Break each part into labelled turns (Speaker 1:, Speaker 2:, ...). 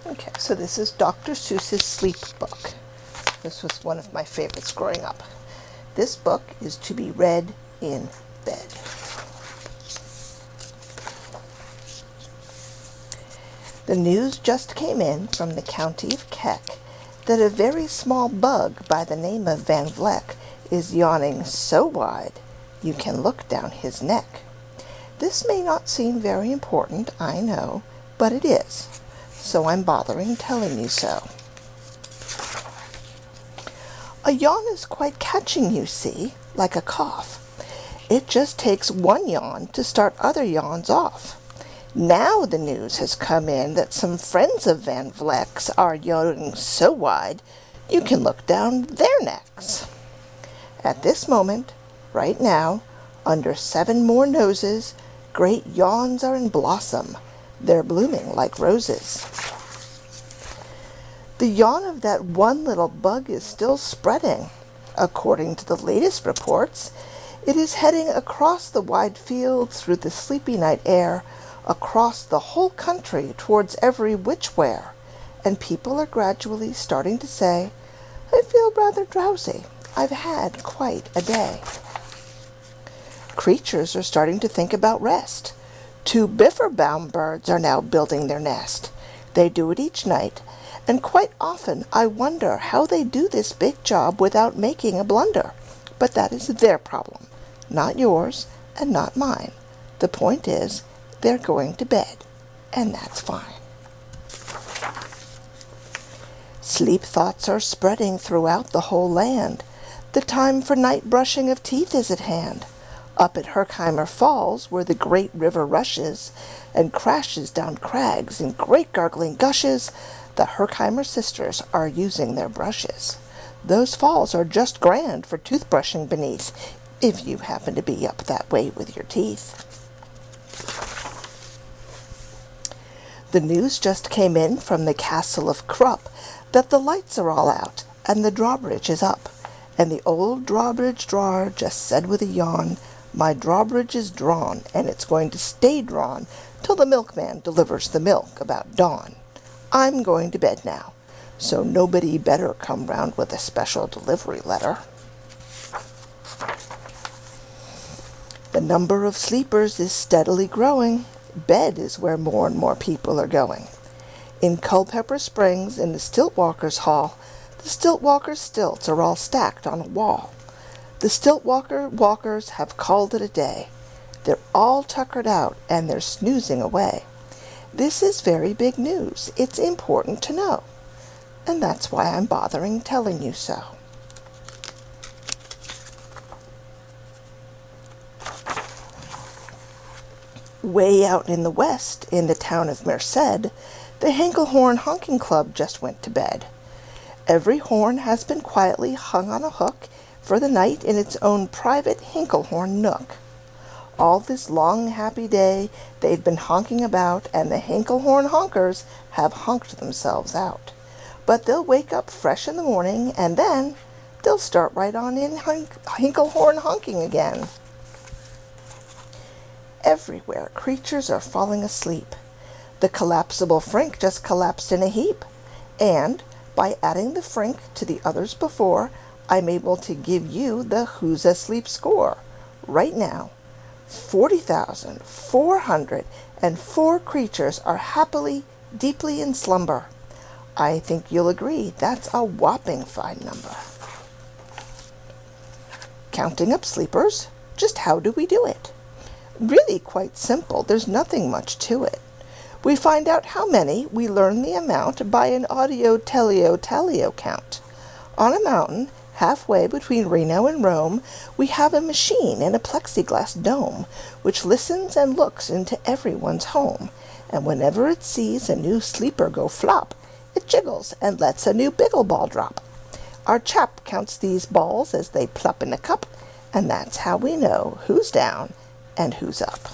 Speaker 1: Okay, so this is Dr. Seuss's sleep book. This was one of my favorites growing up. This book is to be read in bed. The news just came in from the county of Keck that a very small bug by the name of Van Vleck is yawning so wide you can look down his neck. This may not seem very important, I know, but it is, so I'm bothering telling you so. A yawn is quite catching, you see, like a cough. It just takes one yawn to start other yawns off. Now the news has come in that some friends of Van Vleck's are yawning so wide you can look down their necks. At this moment, right now, under 7 more noses, great yawns are in blossom. They're blooming like roses. The yawn of that one little bug is still spreading. According to the latest reports, it is heading across the wide fields through the sleepy night air, across the whole country towards every whichwhere, and people are gradually starting to say, "I feel rather drowsy. I've had quite a day." Creatures are starting to think about rest. 2 biffer-bound birds are now building their nest. They do it each night, and quite often I wonder how they do this big job without making a blunder. But that is their problem, not yours and not mine. The point is, they're going to bed, and that's fine. Sleep thoughts are spreading throughout the whole land. The time for night brushing of teeth is at hand. Up at Herkheimer Falls, where the great river rushes and crashes down crags in great gargling gushes, the Herkheimer sisters are using their brushes. Those falls are just grand for toothbrushing beneath, if you happen to be up that way with your teeth. The news just came in from the castle of Krupp that the lights are all out and the drawbridge is up. And the old drawbridge drawer just said with a yawn, "My drawbridge is drawn, and it's going to stay drawn till the milkman delivers the milk about dawn. I'm going to bed now, so nobody better come round with a special delivery letter." The number of sleepers is steadily growing. Bed is where more and more people are going. In Culpeper Springs, in the Stiltwalkers' Hall, the Stiltwalkers' stilts are all stacked on a wall. The Stiltwalkers have called it a day. They're all tuckered out and they're snoozing away. This is very big news. It's important to know. And that's why I'm bothering telling you so. Way out in the west, in the town of Merced, the Hinklehorn Honking Club just went to bed. Every horn has been quietly hung on a hook for the night in its own private Hinklehorn nook. All this long, happy day they've been honking about, and the Hinklehorn honkers have honked themselves out. But they'll wake up fresh in the morning, and then they'll start right on in Hinklehorn honking again. Everywhere, creatures are falling asleep. The collapsible frink just collapsed in a heap, and by adding the frink to the others before, I'm able to give you the Who's Asleep score. Right now, 40,404 creatures are happily, deeply in slumber. I think you'll agree that's a whopping fine number. Counting up sleepers, just how do we do it? Really quite simple. There's nothing much to it. We find out how many, we learn the amount by an audio-teleo-tallio count. On a mountain, halfway between Reno and Rome, we have a machine in a plexiglass dome, which listens and looks into everyone's home, and whenever it sees a new sleeper go flop, it jiggles and lets a new biggle ball drop. Our chap counts these balls as they plop in a cup, and that's how we know who's down and who's up.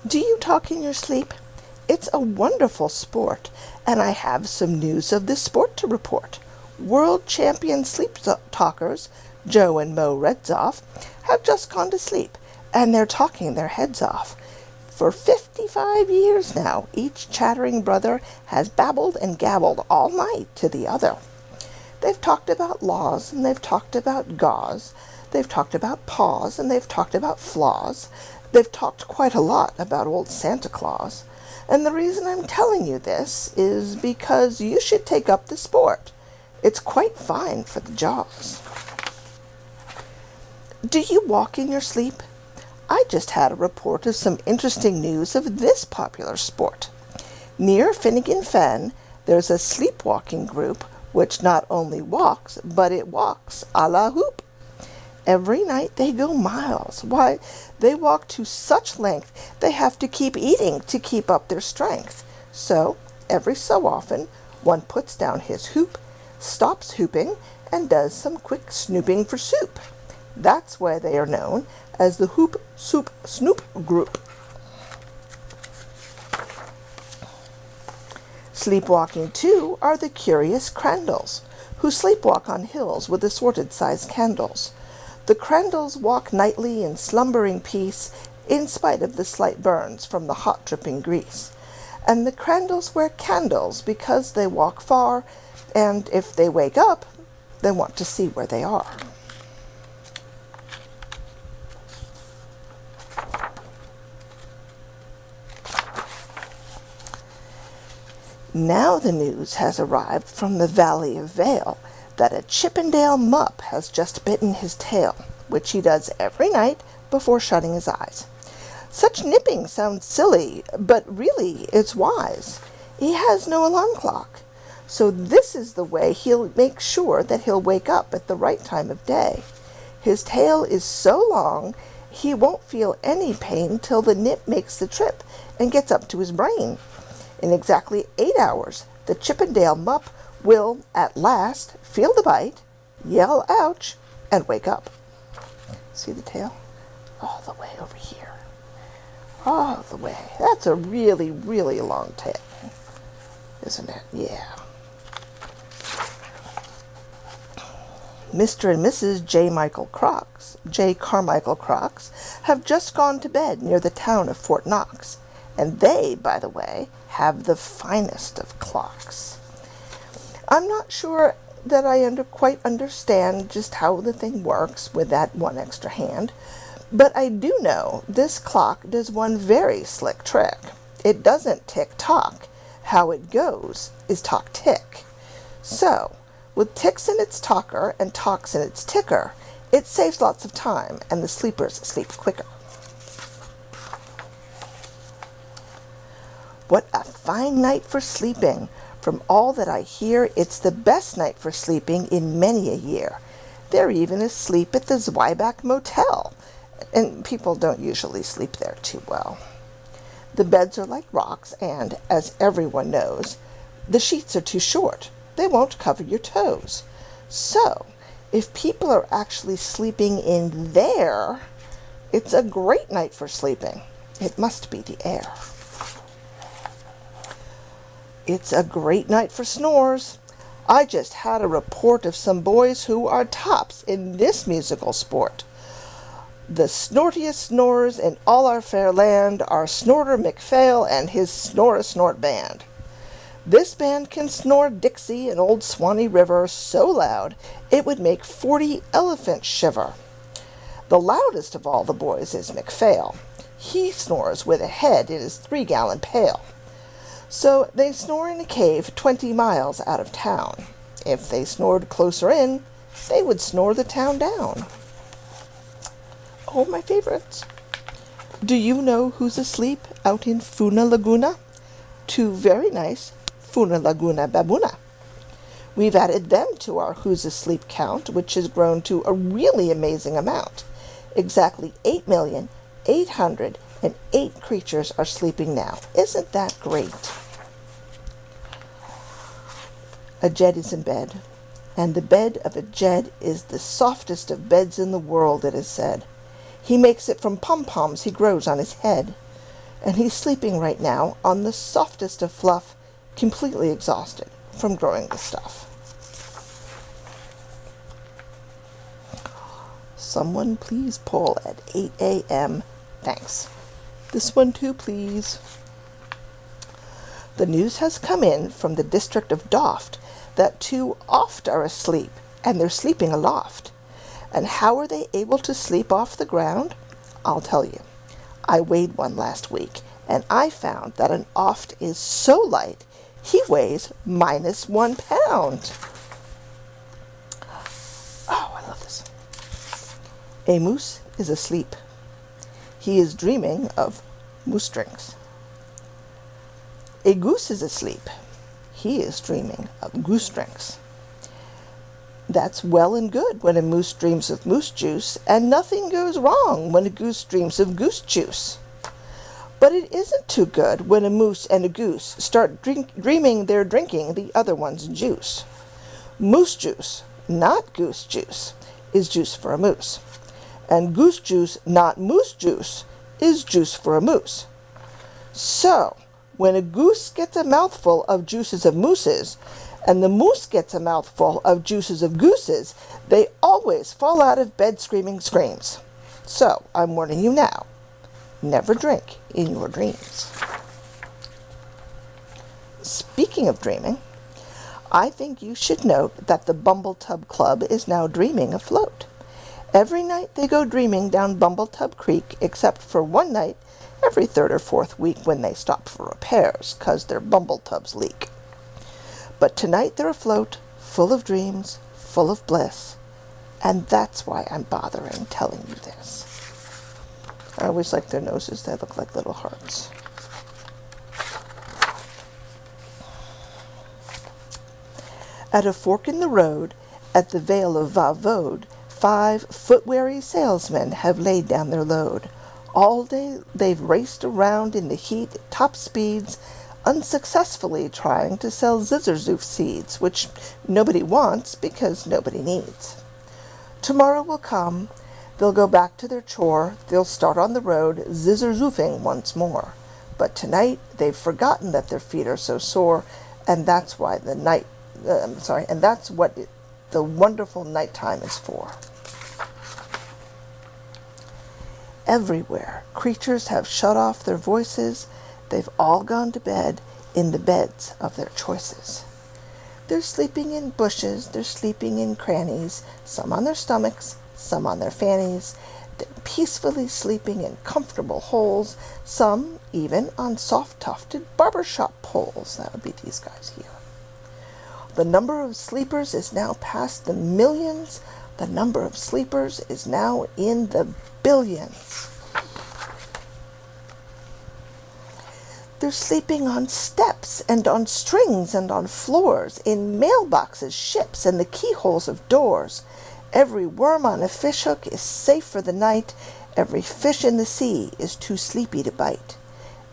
Speaker 1: Do you talk in your sleep? It's a wonderful sport, and I have some news of this sport to report. World champion sleep talkers, Joe and Mo Redzoff, have just gone to sleep, and they're talking their heads off. For 55 years now, each chattering brother has babbled and gabbled all night to the other. They've talked about laws, and they've talked about gauze. They've talked about paws, and they've talked about flaws. They've talked quite a lot about old Santa Claus. And the reason I'm telling you this is because you should take up the sport. It's quite fine for the jaws. Do you walk in your sleep? I just had a report of some interesting news of this popular sport. Near Finnegan Fen, there's a sleepwalking group which not only walks, but it walks a la hoop. Every night they go miles. Why, they walk to such length they have to keep eating to keep up their strength. So, every so often, one puts down his hoop, stops hooping, and does some quick snooping for soup. That's why they are known as the Hoop Soup Snoop Group. Sleepwalking, too, are the curious Crandalls, who sleepwalk on hills with assorted sized candles. The Crandalls walk nightly in slumbering peace, in spite of the slight burns from the hot dripping grease. And the Crandalls wear candles because they walk far, and if they wake up, they want to see where they are. Now the news has arrived from the Valley of Vale that a Chippendale mupp has just bitten his tail, which he does every night before shutting his eyes. Such nipping sounds silly, but really it's wise. He has no alarm clock, so this is the way he'll make sure that he'll wake up at the right time of day. His tail is so long he won't feel any pain till the nip makes the trip and gets up to his brain. In exactly 8 hours, the Chippendale mupp will, at last, feel the bite, yell ouch, and wake up. See the tail? All the way over here. All the way. That's a really, really long tail, isn't it? Yeah. Mr. and Mrs. J. Carmichael Crocs, have just gone to bed near the town of Fort Knox. And they, by the way, have the finest of clocks. I'm not sure that I quite understand just how the thing works with that one extra hand, but I do know this clock does one very slick trick. It doesn't tick-tock. How it goes is tock-tick. So, with ticks in its talker and tocks in its ticker, it saves lots of time, and the sleepers sleep quicker. What a fine night for sleeping. From all that I hear, it's the best night for sleeping in many a year. They're even asleep at the Zweiback Motel, and people don't usually sleep there too well. The beds are like rocks, and, as everyone knows, the sheets are too short. They won't cover your toes. So, if people are actually sleeping in there, it's a great night for sleeping. It must be the air. It's a great night for snores. I just had a report of some boys who are tops in this musical sport. The snortiest snorers in all our fair land are Snorter McPhail and his Snore-a-Snort band. This band can snore Dixie and Old Swanee River so loud it would make 40 elephants shiver. The loudest of all the boys is McPhail. He snores with a head in his 3-gallon pail. So they snore in a cave 20 miles out of town. If they snored closer in, they would snore the town down. Oh, my favorites. Do you know who's asleep out in Funa Laguna? 2 very nice Funa Laguna Babuna. We've added them to our Who's Asleep count, which has grown to a really amazing amount. Exactly 8,808 creatures are sleeping now. Isn't that great? A Jed is in bed, and the bed of a Jed is the softest of beds in the world, it is said. He makes it from pom-poms he grows on his head, and he's sleeping right now on the softest of fluff, completely exhausted from growing the stuff. Someone please pull at 8 a.m. Thanks. This one too, please. The news has come in from the district of Doft that 2 oft are asleep, and they're sleeping aloft. And how are they able to sleep off the ground? I'll tell you. I weighed one last week, and I found that an oft is so light, he weighs -1 pound. Oh, I love this. A moose is asleep. He is dreaming of moose drinks. A goose is asleep. He is dreaming of goose drinks. That's well and good when a moose dreams of moose juice, and nothing goes wrong when a goose dreams of goose juice. But it isn't too good when a moose and a goose start dreaming they're drinking the other one's juice. Moose juice, not goose juice, is juice for a moose. And goose juice, not moose juice, is juice for a moose. So, when a goose gets a mouthful of juices of mooses, and the moose gets a mouthful of juices of gooses, they always fall out of bed screaming screams. So, I'm warning you now, never drink in your dreams. Speaking of dreaming, I think you should note that the Bumbletub Club is now dreaming afloat. Every night they go dreaming down Bumbletub Creek, except for one night every 3rd or 4th week when they stop for repairs, 'cause their bumbletubs leak. But tonight they're afloat, full of dreams, full of bliss, and that's why I'm bothering telling you this. I always like their noses. They look like little hearts. At a fork in the road, at the Vale of Vavode, 5 foot-weary salesmen have laid down their load. All day they've raced around in the heat at top speeds, unsuccessfully trying to sell zizzerzoot seeds, which nobody wants because nobody needs. Tomorrow will come. They'll go back to their chore. They'll start on the road, zizerzoofing once more. But tonight they've forgotten that their feet are so sore, and that's why and that's what the wonderful nighttime is for. Everywhere, creatures have shut off their voices. They've all gone to bed in the beds of their choices. They're sleeping in bushes, they're sleeping in crannies, some on their stomachs, some on their fannies. They're peacefully sleeping in comfortable holes, some even on soft-tufted barbershop poles. That would be these guys here. The number of sleepers is now past the millions. The number of sleepers is now in the billions. They're sleeping on steps and on strings and on floors, in mailboxes, ships, and the keyholes of doors. Every worm on a fishhook is safe for the night. Every fish in the sea is too sleepy to bite.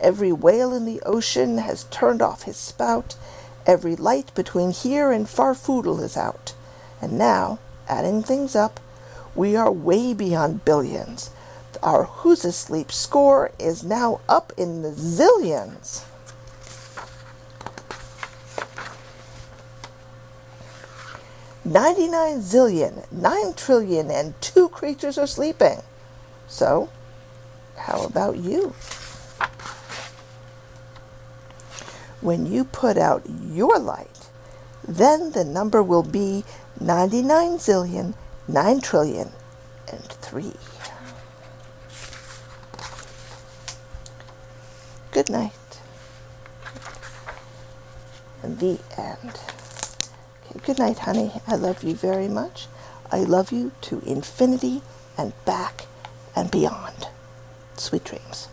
Speaker 1: Every whale in the ocean has turned off his spout. Every light between here and Farfoodle is out. And now, adding things up, we are way beyond billions. Our Who's Asleep score is now up in the zillions. $99 zillion, 9 trillion, and 2 creatures are sleeping. So, how about you? When you put out your light, then the number will be 99 zillion, 9 trillion, and 3. Good night. And the end. Okay, good night, honey. I love you very much. I love you to infinity and back and beyond. Sweet dreams.